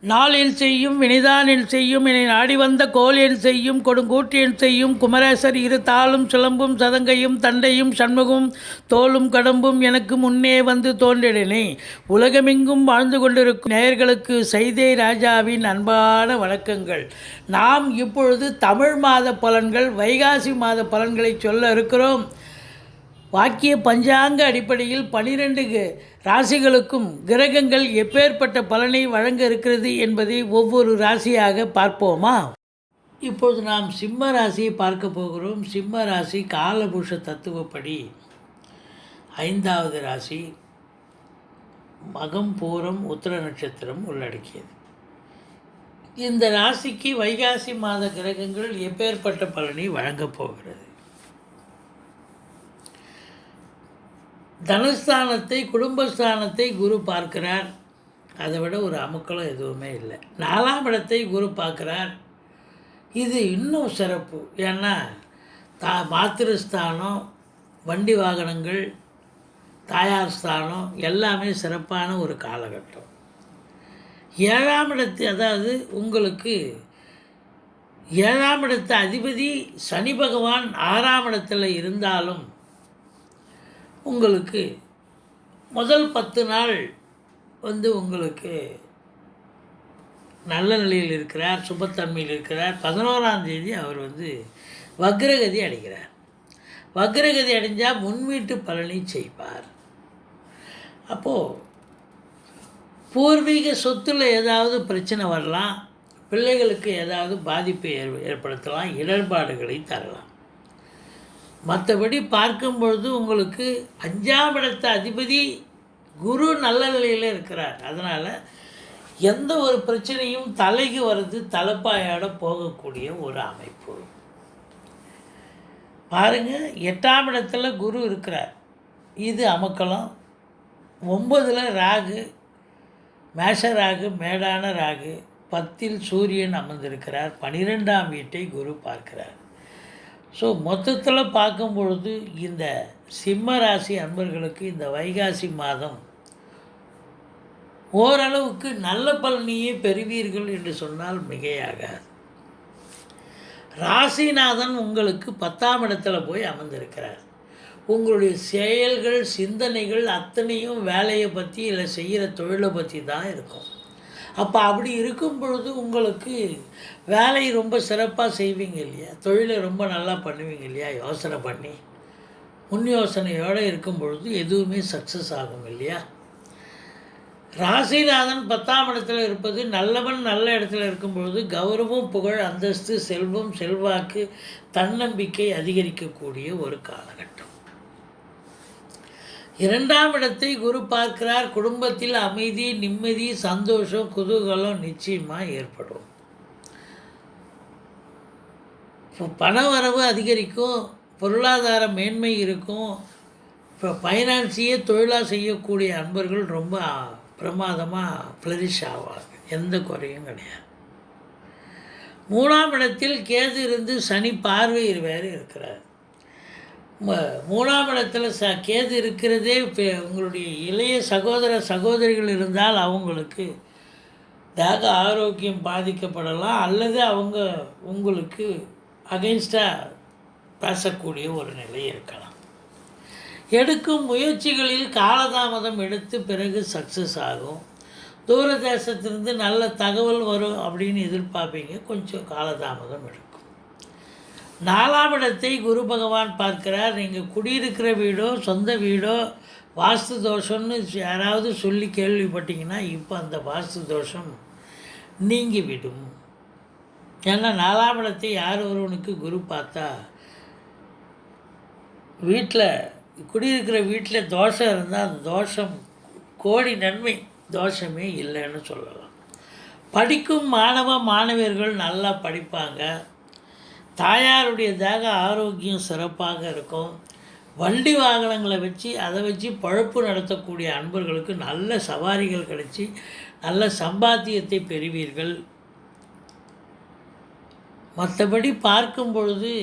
நாளென் செய்யும் வினைதானென் செய்யும் என்னை நாடி வந்த கோல் என் செய்யும் கொடுங்கூற்றியன் செய்யும் குமரேசர் இரு தாளும் சிலம்பும் சதங்கையும் தண்டையும் சண்முகம் தோளும் கடம்பும் எனக்கு முன்னே வந்து தோன்றினே. உலகமெங்கும் வாழ்ந்து கொண்டிருக்கும் நேயர்களுக்கு சைதை ராஜாவின் அன்பான வணக்கங்கள். நாம் இப்பொழுது தமிழ் மாத பலன்கள் வைகாசி மாத பலன்களை சொல்ல இருக்கிறோம். வாக்கிய பஞ்சாங்க அடிப்படையில் 12 ராசிகளுக்கும் கிரகங்கள் எப்பேற்பட்ட பலனை வழங்க இருக்கிறது என்பதை ஒவ்வொரு ராசியாக பார்ப்போமா? இப்போது நாம் சிம்ம ராசியை பார்க்க போகிறோம். சிம்ம ராசி காலபுருஷ தத்துவப்படி 5வது ராசி, மகம் பூரம் உத்திர நட்சத்திரம் உள்ளடக்கியது. இந்த ராசிக்கு வைகாசி மாத கிரகங்கள் எப்பேற்பட்ட பலனை வழங்கப் போகிறது? தனஸ்தானத்தை குடும்பஸ்தானத்தை குரு பார்க்கிறார். அதை விட ஒரு அமுக்களும் எதுவுமே இல்லை. 4ஆம் இடத்தை குரு பார்க்குறார். இது இன்னும் சிறப்பு. ஏன்னா மாத்திருஸ்தானம், வண்டி வாகனங்கள், தாயார் ஸ்தானம் எல்லாமே சிறப்பான ஒரு காலகட்டம். 7ஆம் இடத்து, அதாவது உங்களுக்கு 7ஆம் இடத்து அதிபதி சனி பகவான் 6ஆம் இடத்துல இருந்தாலும் உங்களுக்கு முதல் 10 நாள் உங்களுக்கு நல்ல நிலையில் இருக்கிறார், சுபத்தன்மையில் இருக்கிறார். 11ஆம் தேதி அவர் வக்ரகதி அடைகிறார். வக்ரகதி அடைஞ்சால் முன்வீட்டு பலனை செய்வார். அப்போது பூர்வீக சொத்தில் ஏதாவது பிரச்சனை வரலாம், பிள்ளைகளுக்கு ஏதாவது பாதிப்பை ஏற்படுத்தலாம், இடர்பாடுகளை தரலாம். மற்றபடி பார்க்கும்பொழுது உங்களுக்கு 5ஆம் இடத்து அதிபதி குரு நல்ல நிலையில் இருக்கிறார். அதனால் எந்த ஒரு பிரச்சனையும் தலைக்கு வர்றது தலைப்பாயோட போகக்கூடிய ஒரு அமைப்பு. பாருங்கள், 8ஆம் இடத்துல குரு இருக்கிறார். இது அமக்கலாம். 9ல் ராகு, மேஷ ராகு, மேடான ராகு. 10ல் சூரியன் அமர்ந்திருக்கிறார். 12ஆம் வீட்டை குரு பார்க்கிறார். ஸோ மொத்தத்தில் பார்க்கும் பொழுது இந்த சிம்ம ராசி அன்பர்களுக்கு இந்த வைகாசி மாதம் ஓரளவுக்கு நல்ல பலனையே பெறுவீர்கள் என்று சொன்னால் மிகையாகாது. ராசிநாதன் உங்களுக்கு 10ஆம் இடத்துல போய் அமர்ந்திருக்கிறார். உங்களுடைய செயல்கள், சிந்தனைகள் அத்தனையும் வேலையை பற்றி இல்லை செய்கிற தொழிலை பற்றி தான் இருக்கும். அப்போ அப்படி இருக்கும் பொழுது உங்களுக்கு வேலை ரொம்ப சிறப்பாக செய்வீங்க இல்லையா, தொழிலை ரொம்ப நல்லா பண்ணுவீங்க இல்லையா, யோசனை பண்ணி முன் யோசனையோடு இருக்கும் பொழுது எதுவுமே சக்ஸஸ் ஆகும் இல்லையா. ராசிநாதன் 10ஆம் இடத்துல இருப்பது நல்லவன் நல்ல இடத்துல இருக்கும் பொழுது கௌரவம், புகழ், அந்தஸ்து, செல்வம், செல்வாக்கு, தன்னம்பிக்கை அதிகரிக்கக்கூடிய ஒரு காலகட்டம். 2ஆம் இடத்தை குரு பார்க்கிறார். குடும்பத்தில் அமைதி, நிம்மதி, சந்தோஷம், குதூகலம் நிச்சயமாக ஏற்படும். பண வரவு அதிகரிக்கும், பொருளாதார மேன்மை இருக்கும். இப்போ ஃபைனான்ஸையே தொழிலாக செய்யக்கூடிய அன்பர்கள் ரொம்ப பிரமாதமாக ஃப்ளரிஷ் ஆவாங்க, எந்த குறையும் கிடையாது. 3ஆம் இடத்தில் கேது இருந்து சனி பார்வை வேறு இருக்கிறார். 3ஆம் இடத்துல கேது இருக்கிறதே உங்களுடைய இளைய சகோதரிகள் இருந்தால் அவங்களுக்கு தேக ஆரோக்கியம் பாதிக்கப்படலாம், அல்லது அவங்க உங்களுக்கு அகைன்ஸ்டாக பேசக்கூடிய ஒரு நிலை இருக்கலாம். எடுக்கும் முயற்சிகளில் காலதாமதம் எடுத்து பிறகு சக்ஸஸ் ஆகும். தூர தேசத்திலிருந்து நல்ல தகவல் வரும் அப்படின்னு எதிர்பார்ப்பீங்க, கொஞ்சம் காலதாமதம் எடுக்கும். 4ஆம் இடத்தை குரு பகவான் பார்க்கிறார். நீங்கள் குடியிருக்கிற வீடோ சொந்த வீடோ வாஸ்து தோஷம்னு யாராவது சொல்லி கேள்விப்பட்டீங்கன்னா இப்போ அந்த வாஸ்து தோஷம் நீங்கிவிடும். ஏன்னா 4ஆம் இடத்தை யார் ஒருவனுக்கு குரு பார்த்தா வீட்டில் குடியிருக்கிற வீட்டில் தோஷம் இருந்தால் அந்த தோஷம் கோடி நன்மை, தோஷமே இல்லைன்னு சொல்லலாம். படிக்கும் மாணவியர்கள் நல்லா படிப்பாங்க. தாயாருடைய தேக ஆரோக்கியம் சிறப்பாக இருக்கும். வண்டி வாகனங்களை வச்சு அதை வச்சு பழப்பு நடத்தக்கூடிய அன்பர்களுக்கு நல்ல சவாரிகள் கிடைச்சி நல்ல சம்பாத்தியத்தை பெறுவீர்கள். மற்றபடி பார்க்கும் பொழுது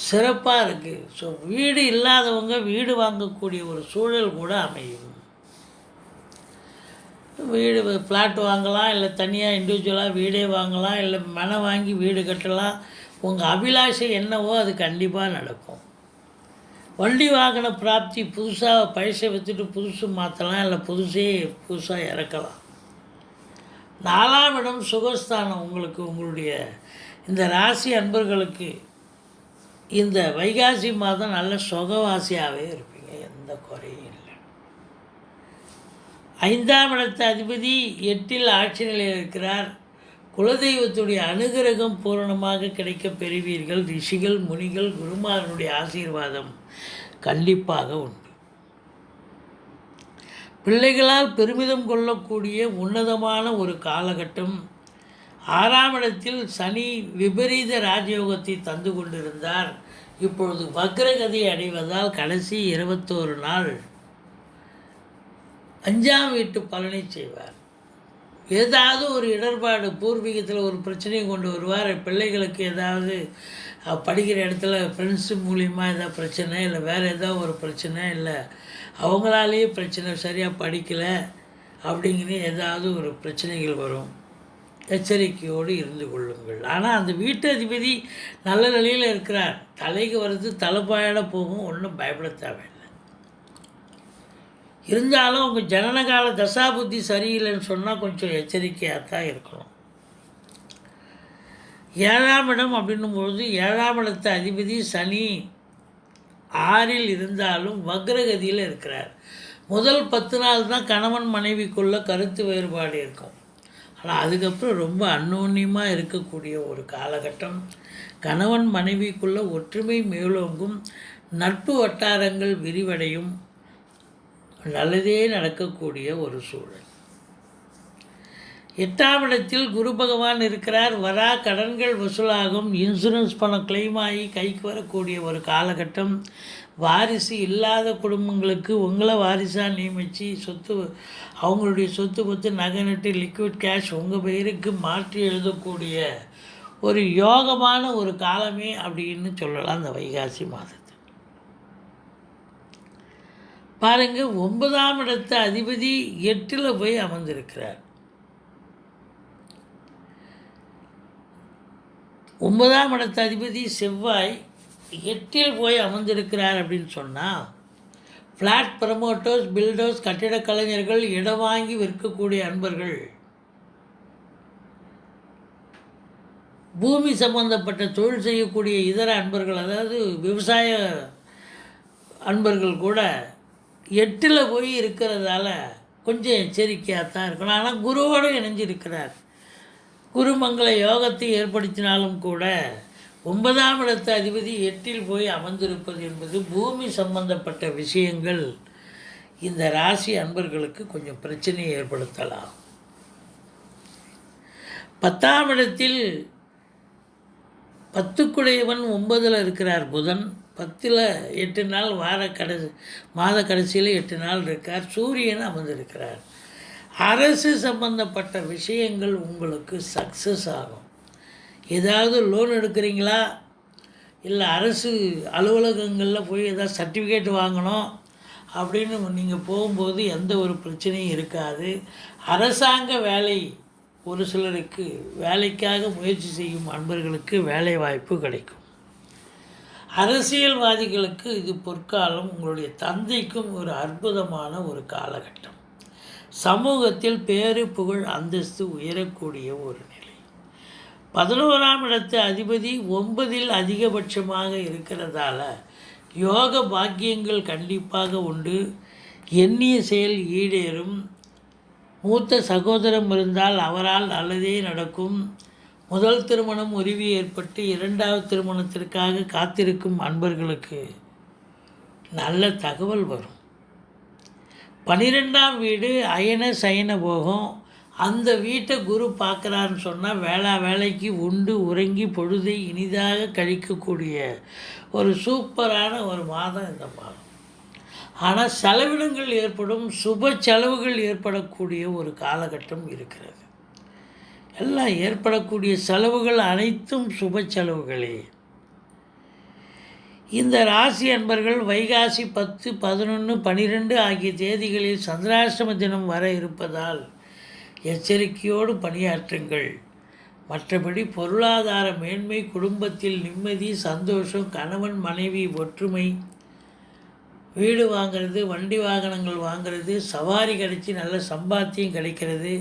சிறப்பாக இருக்குது. ஸோ வீடு இல்லாதவங்க வீடு வாங்கக்கூடிய ஒரு சூழல் கூட அமையும். வீடு ஃப்ளாட் வாங்கலாம், இல்லை தனியாக இண்டிவிஜுவலாக வீடே வாங்கலாம், இல்லை மனை வாங்கி வீடு கட்டலாம். உங்கள் அபிலாஷை என்னவோ அது கண்டிப்பாக நடக்கும். வண்டி வாகன பிராப்தி, புதுசாக பழசை விற்றுட்டு புதுசு மாற்றலாம், இல்லை புதுசாக இறக்கலாம். 4ஆம் இடம் சுகஸ்தானம். உங்களுடைய இந்த ராசி அன்பர்களுக்கு இந்த வைகாசி மாதம் நல்ல சுகவாசியாகவே இருப்பீங்க, எந்த குறையும் இல்லை. 5ஆம் இடத்து அதிபதி 8இல் ஆட்சி நிலையில் இருக்கிறார். குலதெய்வத்துடைய அனுகிரகம் பூரணமாக கிடைக்க பெறுவீர்கள். ரிஷிகள், முனிகள், குருமாரனுடைய ஆசீர்வாதம் கண்டிப்பாக உண்டு. பிள்ளைகளால் பெருமிதம் கொள்ளக்கூடிய உன்னதமான ஒரு காலகட்டம். 6ஆம் இடத்தில் சனி விபரீத ராஜயோகத்தை தந்து கொண்டிருந்தார். இப்பொழுது வக்ரகதி அடைவதால் கடைசி 21 நாள் 5ஆம் வீட்டு பலனை செய்வார். ஏதாவது ஒரு இடர்பாடு, பூர்வீகத்தில் ஒரு பிரச்சனையை கொண்டு வருவார். பிள்ளைகளுக்கு ஏதாவது படிக்கிற இடத்துல ஃப்ரெண்ட்ஸு மூலிமா ஏதாவது பிரச்சனை, இல்லை வேறு ஏதாவது ஒரு பிரச்சனை, இல்லை அவங்களாலேயே பிரச்சனை, சரியாக படிக்கலை அப்படிங்கிற ஏதாவது ஒரு பிரச்சனைகள் வரும். எச்சரிக்கையோடு இருந்து கொள்ளுங்கள். ஆனால் அந்த வீட்டு அதிபதி நல்ல நிலையில் இருக்கிறார். தலைக்கு வர்றது தலைப்பாயோட போகும், ஒன்றும் பயப்பட தேவையில்லை. இருந்தாலும் உங்கள் ஜனனகால தசாபுத்தி சரியில்லைன்னு சொன்னால் கொஞ்சம் எச்சரிக்கையாக தான் இருக்கணும். 7ஆம் இடம் அப்படின்னும்பொழுது 7ஆம் இடத்து அதிபதி சனி 6இல் இருந்தாலும் வக்ரகதியில் இருக்கிறார். முதல் 10 நாள் தான் கணவன் மனைவிக்குள்ள கருத்து வேறுபாடு இருக்கும். ஆனால் அதுக்கப்புறம் ரொம்ப அந்யோன்யமாக இருக்கக்கூடிய ஒரு காலகட்டம். கணவன் மனைவிக்குள்ள ஒற்றுமை மேலோங்கும், நட்பு வட்டாரங்கள் விரிவடையும், நல்லதே நடக்கக்கூடிய ஒரு சூழல். 8ஆம் இடத்தில் குரு பகவான் இருக்கிறார். வரா கடன்கள் வசூலாகும், இன்சூரன்ஸ் பணம் கிளைம் ஆகி கைக்கு வரக்கூடிய ஒரு காலகட்டம். வாரிசு இல்லாத குடும்பங்களுக்கு உங்களை வாரிசாக நியமித்து அவங்களுடைய சொத்து பத்து நகை நட்டு லிக்விட் கேஷ் உங்கள் பெயருக்கு மாற்றி எழுதக்கூடிய ஒரு யோகமான ஒரு காலமே அப்படின்னு சொல்லலாம் இந்த வைகாசி மாதத்தை. பாருங்கள், 9ஆம் இடத்து அதிபதி 8இல் போய் அமர்ந்திருக்கிறார். 9ஆம் இடத்து அதிபதி செவ்வாய் 8இல் போய் அமர்ந்திருக்கிறார் அப்படின்னு சொன்னால், ஃப்ளாட் ப்ரமோட்டர்ஸ், பில்டர்ஸ், கட்டிடக் கலைஞர்கள், இடம் வாங்கி விற்கக்கூடிய அன்பர்கள், பூமி சம்பந்தப்பட்ட தொழில் செய்யக்கூடிய இதர அன்பர்கள், அதாவது விவசாய அன்பர்கள் கூட 8இல் போய் இருக்கிறதால கொஞ்சம் எச்சரிக்கையாக தான் இருக்கணும். ஆனால் குருவோடு இணைஞ்சிருக்கிறார். குருமங்கள யோகத்தை ஏற்படுத்தினாலும் கூட 9ஆம் இடத்து அதிபதி 8இல் போய் அமர்ந்திருப்பது என்பது பூமி சம்பந்தப்பட்ட விஷயங்கள் இந்த ராசி அன்பர்களுக்கு கொஞ்சம் பிரச்சனையை ஏற்படுத்தலாம். 10ஆம் இடத்தில் 10க்குடையவன் 9இல் இருக்கிறார் புதன். 10ல் 8 நாள் மாத கடைசியில் 8 நாள் இருக்கார். சூரியன் அமர்ந்திருக்கிறார். அரசு சம்பந்தப்பட்ட விஷயங்கள் உங்களுக்கு சக்ஸஸ் ஆகும். ஏதாவது லோன் எடுக்கிறீங்களா, இல்லை அரசு அலுவலகங்களில் போய் ஏதாவது சர்டிஃபிகேட் வாங்கணும் அப்படின்னு நீங்கள் போகும்போது எந்த ஒரு பிரச்சனையும் இருக்காது. அரசாங்க வேலை ஒரு சிலருக்கு, வேலைக்காக முயற்சி செய்யும் அன்பர்களுக்கு வேலை வாய்ப்பு கிடைக்கும். அரசியல்வாதிகளுக்கு இது பொற்காலம். உங்களுடைய தந்தைக்கும் ஒரு அற்புதமான ஒரு காலகட்டம். சமூகத்தில் பேரு புகழ் அந்தஸ்து உயரக்கூடிய ஒரு நிலை. 11ஆம் இடத்து அதிபதி 9இல் அதிகபட்சமாக இருக்கிறதால யோக பாக்கியங்கள் கண்டிப்பாக உண்டு. எண்ணிய செயல் ஈடேறும். மூத்த சகோதரம் இருந்தால் அவரால் நல்லதே நடக்கும். முதல் திருமணம் உரிமை ஏற்பட்டு 2வது திருமணத்திற்காக காத்திருக்கும் அன்பர்களுக்கு நல்ல தகவல் வரும். 12ஆம் வீடு அயன சயன போகம். அந்த வீட்டை குரு பார்க்குறான்னு சொன்னால் வேலைக்கு உண்டு உறங்கி பொழுதை இனிதாக கழிக்கக்கூடிய ஒரு சூப்பரான ஒரு மாதம் இந்த மாதம். ஆனால் செலவினங்கள் ஏற்படும், சுப செலவுகள் ஏற்படக்கூடிய ஒரு காலகட்டம் இருக்கிறது. எல்லாம் ஏற்படக்கூடிய செலவுகள் அனைத்தும் சுப செலவுகளே. இந்த ராசி அன்பர்கள் வைகாசி 10, 11, 12 ஆகிய தேதிகளில் சந்திராஷ்டம தினம் வர இருப்பதால் எச்சரிக்கையோடு பணியாற்றுங்கள். மற்றபடி பொருளாதார மேன்மை, குடும்பத்தில் நிம்மதி, சந்தோஷம், கணவன் மனைவி ஒற்றுமை, வீடு வாங்கிறது, வண்டி வாகனங்கள் வாங்கிறது, சவாரி கிடைச்சி நல்ல சம்பாத்தியம் கிடைக்கிறது.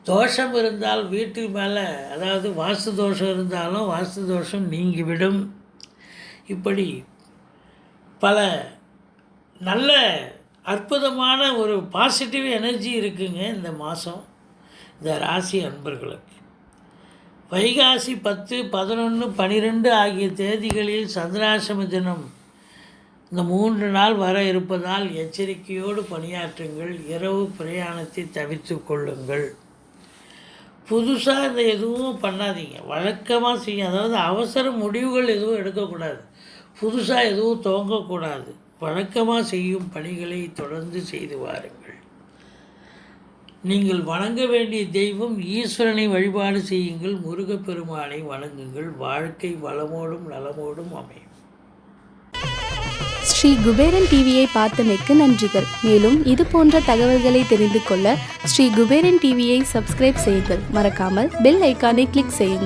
தோஷம் இருந்தால் வீட்டு மேலே, அதாவது வாஸ்து தோஷம் இருந்தாலும் வாஸ்து தோஷம் நீங்கிவிடும். இப்படி பல நல்ல அற்புதமான ஒரு பாசிட்டிவ் எனர்ஜி இருக்குங்க இந்த மாதம் இந்த ராசி அன்பர்களுக்கு. வைகாசி 10, 11, 12 ஆகிய தேதிகளில் சந்திராஷ்டம தினம் இந்த 3 நாள் வர இருப்பதால் எச்சரிக்கையோடு பணியாற்றுங்கள். இரவு பிரயாணத்தை தவிர்த்து கொள்ளுங்கள். புதுசாக இந்த எதுவும் பண்ணாதீங்க, வழக்கமாக செய்யும். அதாவது அவசர முடிவுகள் எதுவும் எடுக்கக்கூடாது, புதுசாக எதுவும் துவங்கக்கூடாது. வழக்கமாக செய்யும் பணிகளை தொடர்ந்து செய்து வாருங்கள். நீங்கள் வணங்க வேண்டிய தெய்வம் ஈஸ்வரனை வழிபாடு செய்யுங்கள். முருகப்பெருமானை வணங்குங்கள். வாழ்க்கை வளமோடும் நலமோடும் அமையும். ஸ்ரீ குபேரன் டிவியை பார்த்தமைக்கு நன்றிகள். மேலும் இது போன்ற தகவல்களை தெரிந்து கொள்ள ஸ்ரீ குபேரன் டிவியை சப்ஸ்கிரைப் செய்யுங்கள். மறக்காமல் பெல் ஐக்கானை கிளிக் செய்யுங்கள்.